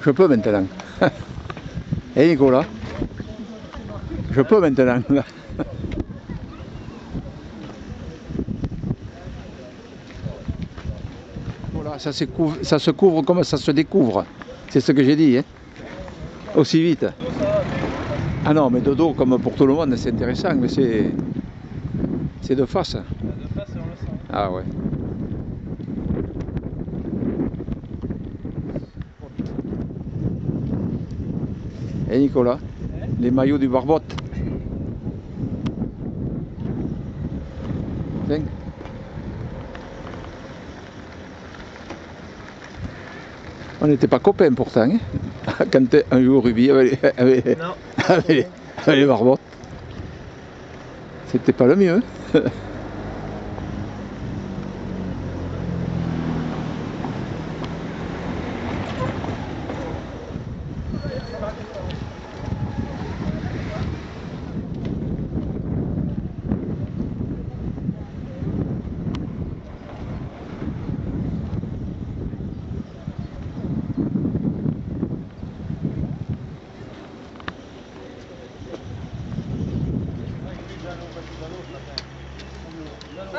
Je peux maintenant. Et Nicolas? Je peux maintenant. Voilà, ça se couvre comme ça se découvre. C'est ce que j'ai dit, hein? Aussi vite. Ah non, mais de dos, comme pour tout le monde, c'est intéressant, mais c'est de face. De face, on le sent. Ah ouais. Et Nicolas, les maillots du Barbotte. Tiens. On n'était pas copains pourtant, hein, quand un jour Ruby avec les Barbottes. C'était pas le mieux.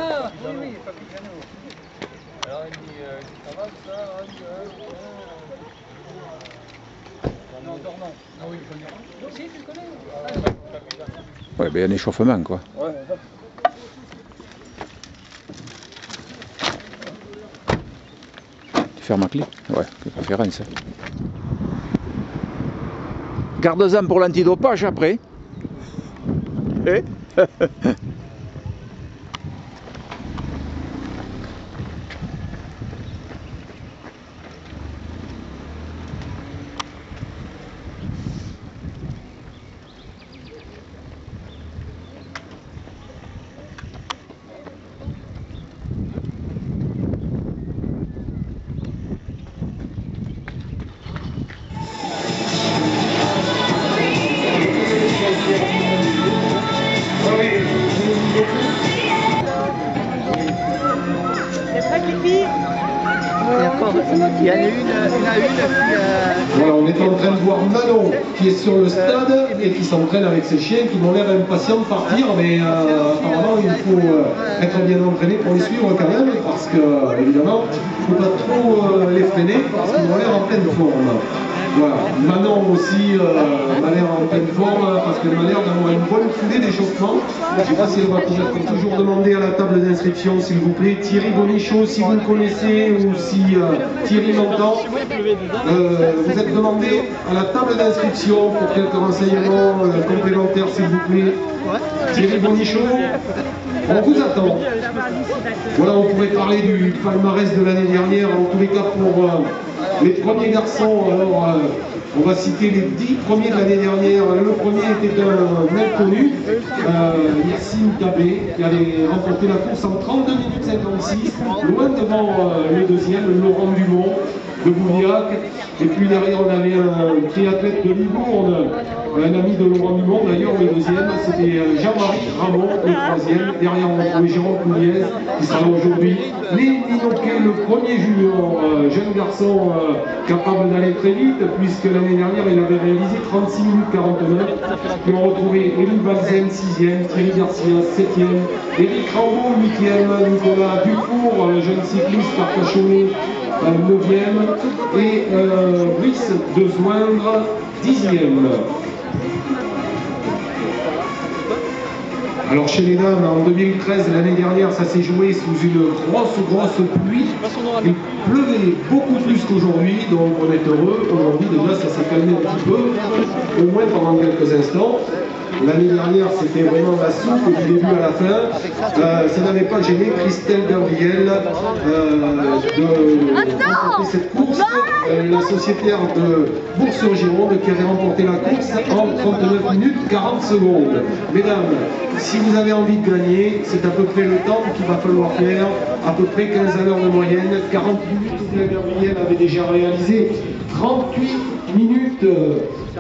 Ah oui, oui, Papy Piano. Alors il dit, ça va ça? Non, Dornan. Ah oui, je connais. Si, tu le connais? Ouais, ben un échauffement quoi. Ouais. Tu fermes ma clé? Ouais, quelle préférence. Garde-en pour l'antidopage après. Eh? C'est prêt, Pipi? Il y en a une qui... Voilà, on est en train de voir Manon qui est sur le stade et qui s'entraîne avec ses chiens qui m'ont l'air impatients de partir, mais apparemment il faut être bien entraîné pour les suivre quand même, parce que évidemment il ne faut pas trop les freiner parce qu'ils ont l'air en pleine forme. Voilà, Manon aussi m'a l'air en pleine forme parce qu'elle m'a l'air d'avoir une bonne foulée d'échauffement. Je ne sais pas si elle va pouvoir toujours demander à la table d'inscription, s'il vous plaît. Thierry Bonichot, si vous le connaissez, ou si Thierry m'entend, vous êtes demandé à la table d'inscription pour quelques renseignements complémentaires, s'il vous plaît. Thierry Bonichot, on vous attend. Voilà, on pourrait parler du palmarès de l'année dernière, en tous les cas pour les premiers garçons. Alors, on va citer les 10 premiers de l'année dernière. Le premier était un inconnu, Yassine Tabé, qui avait remporté la course en 32 minutes 56, loin devant le deuxième, Laurent Dumont de Bouliac. Et puis derrière, on avait un triathlète de Libourne, un ami de Laurent Dumont d'ailleurs, le deuxième, c'était Jean-Marie Ramon, le troisième. Derrière, on a trouvé Jérôme Pouliez, qui sera là aujourd'hui. Léo Minoquet, le premier junior, jeune garçon capable d'aller très vite, puisque l'année dernière, il avait réalisé 36 minutes 49. Puis on retrouvait Élie Balzen, 6e, Thierry Garcia, 7e, Éric Rambaud, 8e, Nicolas Dufour, jeune cycliste Arcachonné, 9e, et Brice de Zoindre, 10e. Alors chez les dames, en 2013, l'année dernière, ça s'est joué sous une grosse pluie. Il pleuvait beaucoup plus qu'aujourd'hui, donc on est heureux. Aujourd'hui déjà, ça s'est calmé un petit peu, au moins pendant quelques instants. L'année dernière, c'était vraiment la soupe du début à la fin. Ça n'avait pas gêné Christelle Gabriel de remporter cette course. La sociétaire de Bourg-sur-Gironde qui avait remporté la course en 39 minutes 40 secondes. Mesdames, si vous avez envie de gagner, c'est à peu près le temps qu'il va falloir faire à peu près 15 à l'heure de moyenne, 40 minutes. Gabriel avait déjà réalisé 38 minutes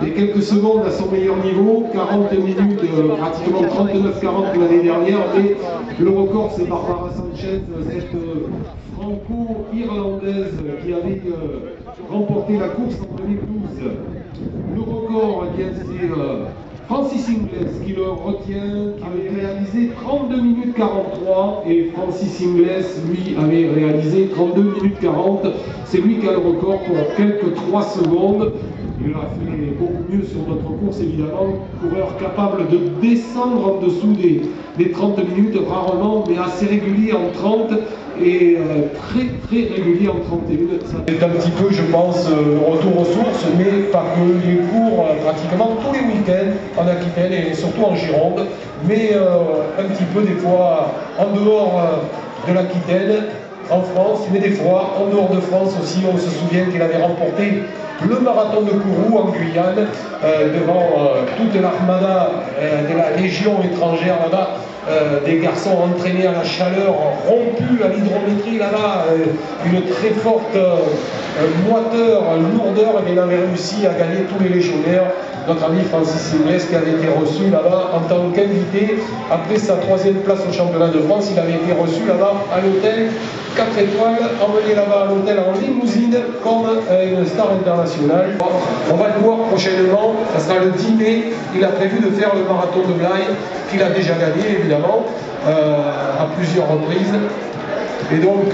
et quelques secondes à son meilleur niveau, 40 minutes, pratiquement 39-40 l'année dernière, mais le record c'est Barbara Sanchez, cette franco-irlandaise qui avait remporté la course en 2012. Le record, eh bien, c'est Francis Ingles qui le retient, qui avait réalisé 32 minutes 43 et Francis Ingles, lui, avait réalisé 32 minutes 40. C'est lui qui a le record pour quelques 3 secondes. Il a fait beaucoup mieux sur notre course, évidemment. Coureur capable de descendre en dessous des 30 minutes, rarement, mais assez régulier en 30 et très régulier en 31. C'est un petit peu, je pense, retour aux sources, mais pas que. Les cours pratiquement tous les week-ends en Aquitaine et surtout en Gironde, mais un petit peu des fois en dehors de l'Aquitaine, en France, mais des fois en dehors de France aussi. On se souvient qu'il avait remporté le marathon de Kourou en Guyane devant toute l'armada de la Légion étrangère là-bas, des garçons entraînés à la chaleur, rompus à l'hydrométrie là-bas, une très forte moiteur, lourdeur, et il avait réussi à gagner tous les légionnaires. Notre ami Francis Ingles qui avait été reçu là-bas en tant qu'invité. Après sa 3e place au championnat de France, il avait été reçu là-bas à l'hôtel 4 étoiles, emmené là-bas à l'hôtel en limousine comme une star internationale. On va le voir prochainement, ça sera le 10 mai. Il a prévu de faire le marathon de Blaye, qu'il a déjà gagné évidemment, à plusieurs reprises. Et donc,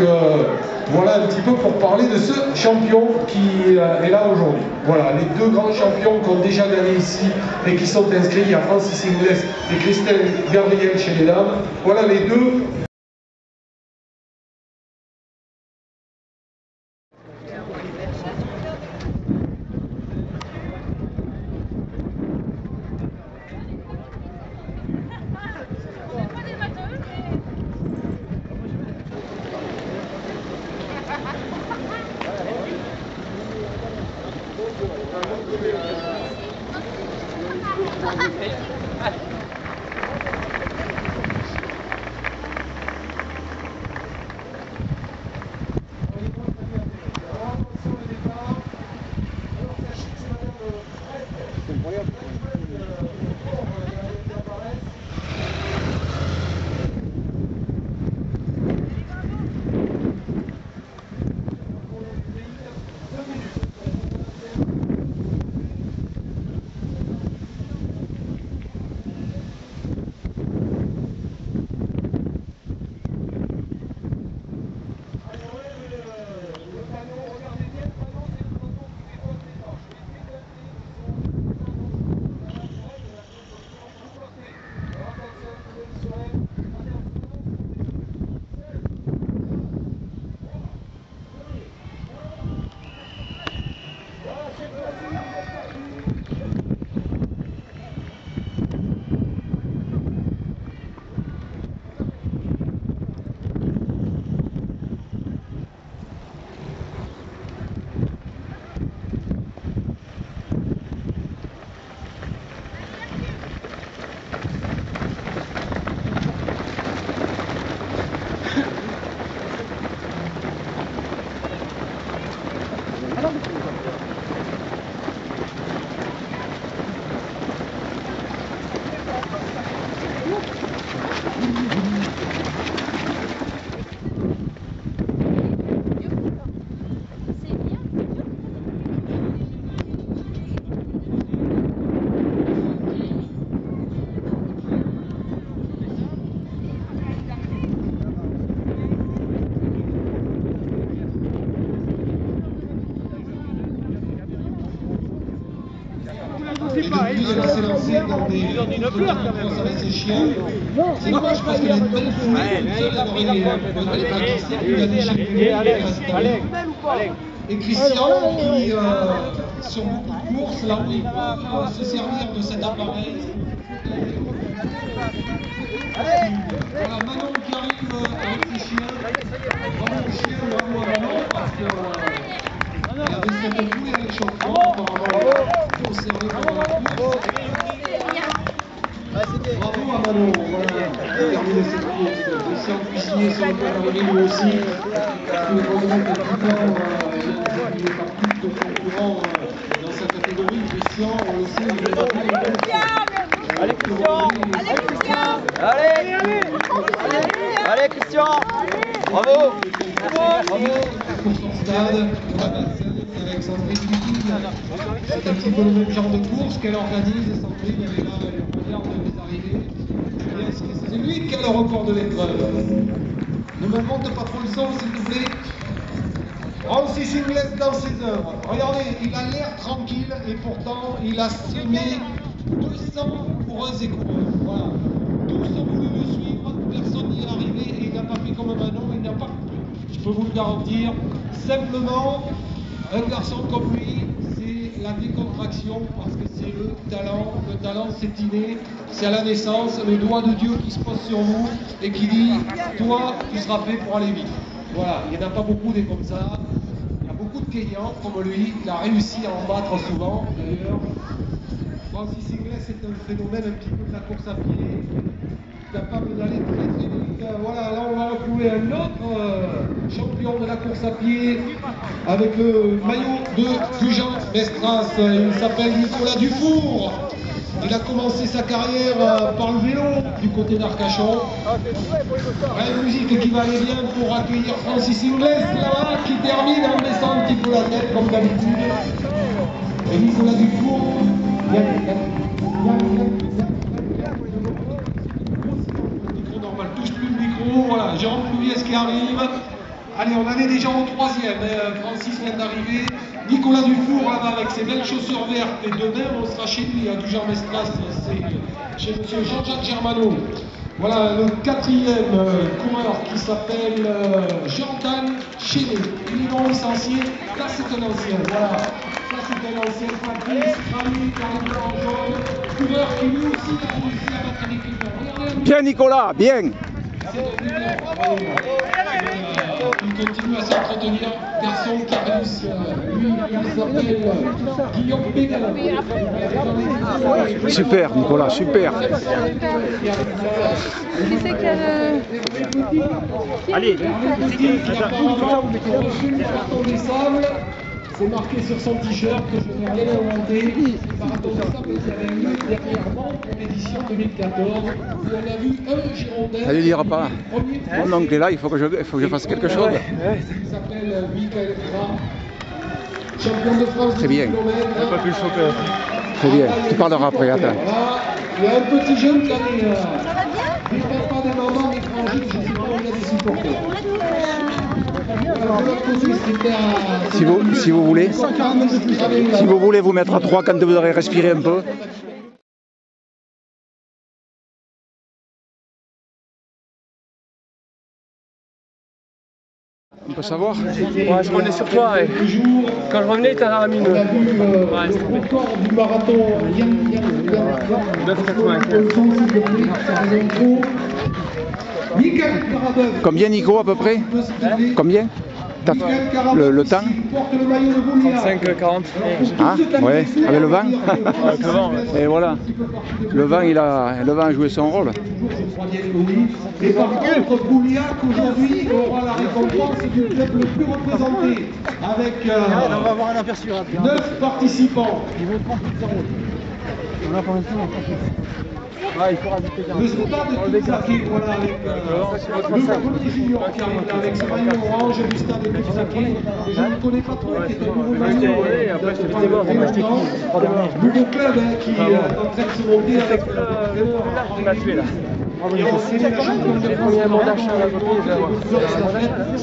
voilà un petit peu pour parler de ce champion qui est là aujourd'hui. Voilà, les 2 grands champions qui ont déjà gagné ici et qui sont inscrits, il y a Francis Ingles et Christelle Gabriel chez les dames. Voilà les 2. Et depuis, elle s'est lancée dans des courses avec ses chiens. C'est dommage parce qu'elle a une belle foulée. Elle va glisser plus la déchet. Et Christian, qui sur beaucoup de courses, là, il peut se servir de cet appareil. Voilà, Manon qui arrive avec ses chiens. Bravo aux chiens, bravo à Manon, parce que il y avait cette foulée avec champion, apparemment, pour servir pendant la course. Bravo à Manon, voilà, terminé cette course. Christian Cuisinier sur le arriver lui aussi. Parce que le remettre tout le temps, il n'est pas plus de concurrent dans sa catégorie. Christian, on le sait, il est dans Allez Christian! Allez Christian! Allez Christian! Bravo! Bravo! Stade, avec Sandrine Duquille. C'est un petit peu le même genre de course qu'elle organise. Et Sandrine, elle est là, elle regarde les arrivées. C'est lui qui a le record de l'épreuve. Ne me monte pas trop le son, s'il vous plaît. Francis Ingles dans ses œuvres. Regardez, il a l'air tranquille et pourtant il a semé 200 coureuses et coureurs. Voilà. Tous ont voulu le suivre, personne n'y est arrivé et il n'a pas fait comme Manon, il n'a pas coupé. Je peux vous le garantir. Simplement, un garçon comme lui, c'est la décontraction parce que c'est le talent. Le talent, c'est inné, c'est à la naissance, le doigt de Dieu qui se pose sur vous et qui dit toi, tu seras fait pour aller vite. Voilà, il n'y en a pas beaucoup des comme ça. Il y a beaucoup de Kenyans comme lui, il a réussi à en battre souvent d'ailleurs. Francis Ingles est un phénomène un petit peu de la course à pied, capable d'aller très très vite. Voilà, là on va retrouver un autre champion de la course à pied avec le maillot de Jean Mestras. Il s'appelle Nicolas Dufour. Il a commencé sa carrière par le vélo du côté d'Arcachon. Une musique qui va aller bien pour accueillir Francis Ingles là-bas qui termine en baissant un petit peu la tête comme d'habitude. Et Nicolas Dufour. Le micro normal, touche plus le micro, voilà, Jérôme Plouviès qui arrive. Allez, on en est déjà au troisième, Francis vient d'arriver. Nicolas Dufour là-bas avec ses belles chaussures vertes et demain on sera chez lui, à Jean Mestras, c'est chez monsieur Jean-Jacques Germano. Voilà le quatrième coureur qui s'appelle Jordan Chénet. Il est non licencié, là c'est un ancien, voilà. Ça c'est un ancien Fabrice, Rami, Carlos en jaune, coureur qui lui aussi a réussi à battre l'équipe. Bien Nicolas, bien. Il continue à s'entretenir, garçon qui a réussi. Lui, il s'appelle Guillaume Bégal. Super Nicolas, super. Qui c'est qui a le... Allez! C'est marqué sur son t-shirt que je n'ai rien inventé. Marathon des Sables, il y avait eu dernièrement pour l'édition 2014 où on a vu un Girondin. Ça ne dira pas. Mon oncle est là, il faut que je fasse quelque chose. Il s'appelle Michael Fra, champion de France de 10 km. On n'a pas pu le choper. Très bien, tu parleras après, attends. Il y a un petit jeune qui a des papas, des mamans, des frangines, je ne sais pas où il y a des supporters. Si vous voulez vous mettre à 3 quand vous aurez respiré un peu. On peut savoir? Ouais, je revenais sur toi. Ouais. Quand je revenais, t'as la mine. On a vu le record du marathon 9,89. Combien Nico à peu près? Combien? Le temps? 35-40. Ah, ouais, avec le vent. Avec le vent, ouais. Et voilà, le vent a joué son rôle. Et par contre, Bouliac aujourd'hui aura la récompense du club le plus représenté avec On va avoir un aperçu rapide. 9 participants. Ils vont prendre toute la route. On a pour l'instant, on prend il faut rajouter Le stade de Saké, voilà, avec le petit junior qui arrive là, avec ce maillot orange du stade de Saké. Je ne connais pas trop, qui est un nouveau maillot. Nouveau club qui est en train de se monter avec On m'a tué là.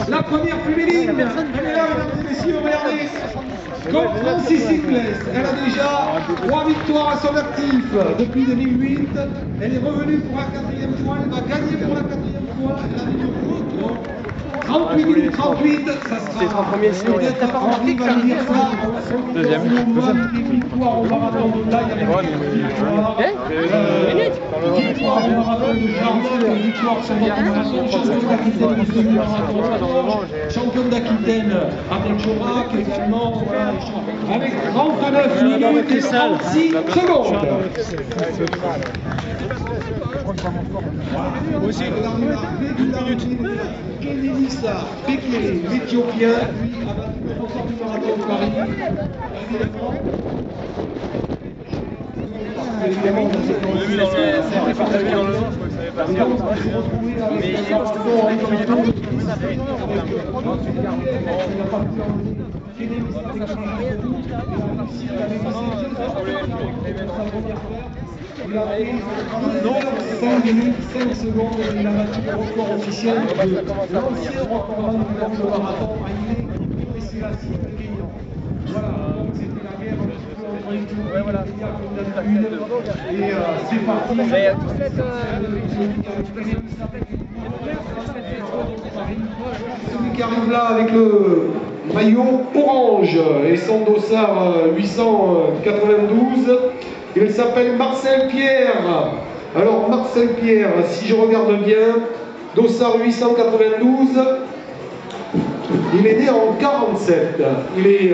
la première féminine, elle est là, mesdames et messieurs, regardez. Comme Francis Ingles, elle a déjà 3 victoires à son actif depuis 2008. Elle est revenue pour la 4e fois, elle va gagner pour la 4e fois. Elle a mis le record. 38 minutes 38, ça sera. C'est 30 premiers sinon. Henri va lui dire ça. Deuxième. Les victoires au marathon de Blaye avec victoire au marathon de Jarnac, victoire sur notre marathon, champion d'Aquitaine du semi-marathon, champion d'Aquitaine avec Jorac également, avec 39 minutes et 36 secondes. Moi aussi. Kenenisa Bekele, l'Éthiopien, lui a battu le record du marathon de Paris. Évidemment, On l'a vu dans le. C'est partagé dans le nom, je crois que ça avait pas bien. Mais il est comme il est parti. Non, 5 minutes, 5 secondes, il a battu le record officiel de l'ancien recordman du marathon à Haïlé et Selassie de Kenya. Voilà, donc c'était la guerre un petit peu entre Éthiopie et Kenya et c'est parti. Celui qui arrive là avec le maillot orange et son dossard 892, il s'appelle Marcel Pierre. Alors Marcel Pierre, si je regarde bien, dossard 892, il est né en 47. Il est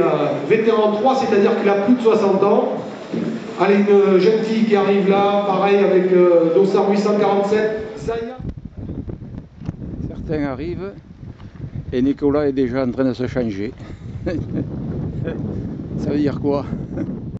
vétéran 3, c'est-à-dire qu'il a plus de 60 ans. Allez, une jeune fille qui arrive là, pareil avec dossard 847. Zaya. Certains arrivent et Nicolas est déjà en train de se changer. Ça veut dire quoi?